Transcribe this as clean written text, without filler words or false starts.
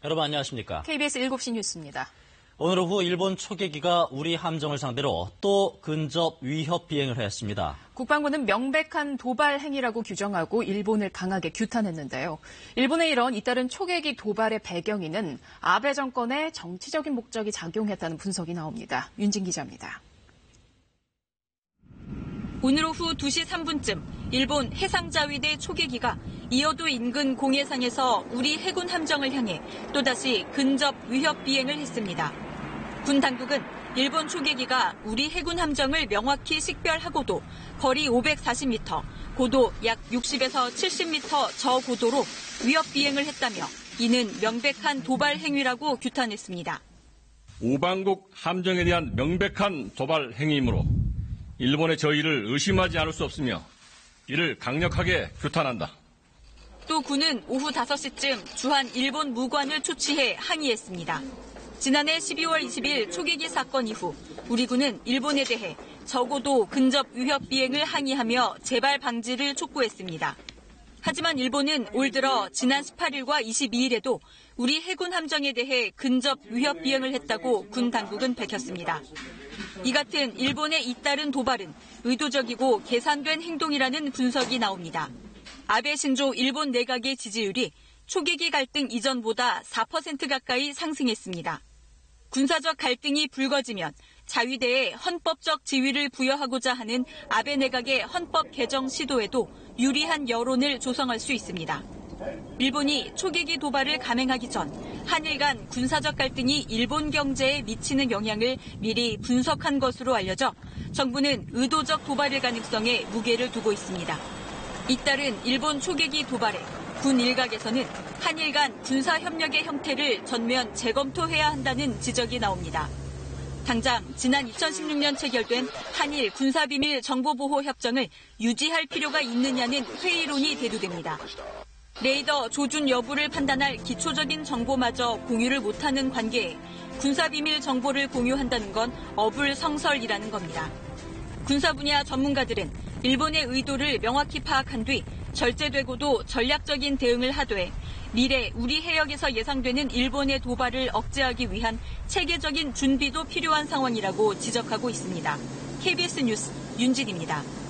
여러분 안녕하십니까? KBS 7시 뉴스입니다. 오늘 오후 일본 초계기가 우리 함정을 상대로 또 근접 위협 비행을 했습니다. 국방부는 명백한 도발 행위라고 규정하고 일본을 강하게 규탄했는데요. 일본의 이런 잇따른 초계기 도발의 배경에는 아베 정권의 정치적인 목적이 작용했다는 분석이 나옵니다. 윤진 기자입니다. 오늘 오후 2시 3분쯤 일본 해상자위대 초계기가 이어도 인근 공해상에서 우리 해군 함정을 향해 또다시 근접 위협 비행을 했습니다. 군 당국은 일본 초계기가 우리 해군 함정을 명확히 식별하고도 거리 540m, 고도 약 60에서 70m 저고도로 위협 비행을 했다며 이는 명백한 도발 행위라고 규탄했습니다. 우방국 함정에 대한 명백한 도발 행위이므로 일본의 저희를 의심하지 않을 수 없으며 이를 강력하게 규탄한다. 또 군은 오후 5시쯤 주한 일본 무관을 초치해 항의했습니다. 지난해 12월 20일 초계기 사건 이후 우리 군은 일본에 대해 적어도 근접 위협 비행을 항의하며 재발 방지를 촉구했습니다. 하지만 일본은 올 들어 지난 18일과 22일에도 우리 해군 함정에 대해 근접 위협 비행을 했다고 군 당국은 밝혔습니다. 이 같은 일본의 잇따른 도발은 의도적이고 계산된 행동이라는 분석이 나옵니다. 아베 신조 일본 내각의 지지율이 초계기 갈등 이전보다 4% 가까이 상승했습니다. 군사적 갈등이 불거지면 자위대에 헌법적 지위를 부여하고자 하는 아베 내각의 헌법 개정 시도에도 유리한 여론을 조성할 수 있습니다. 일본이 초계기 도발을 감행하기 전 한일 간 군사적 갈등이 일본 경제에 미치는 영향을 미리 분석한 것으로 알려져 정부는 의도적 도발의 가능성에 무게를 두고 있습니다. 잇따른 일본 초계기 도발에 군 일각에서는 한일 간 군사협력의 형태를 전면 재검토해야 한다는 지적이 나옵니다. 당장 지난 2016년 체결된 한일 군사비밀 정보보호협정을 유지할 필요가 있느냐는 회의론이 대두됩니다. 레이더 조준 여부를 판단할 기초적인 정보마저 공유를 못하는 관계에 군사비밀 정보를 공유한다는 건 어불성설이라는 겁니다. 군사 분야 전문가들은 일본의 의도를 명확히 파악한 뒤 절제되고도 전략적인 대응을 하되 미래 우리 해역에서 예상되는 일본의 도발을 억제하기 위한 체계적인 준비도 필요한 상황이라고 지적하고 있습니다. KBS 뉴스 윤진입니다.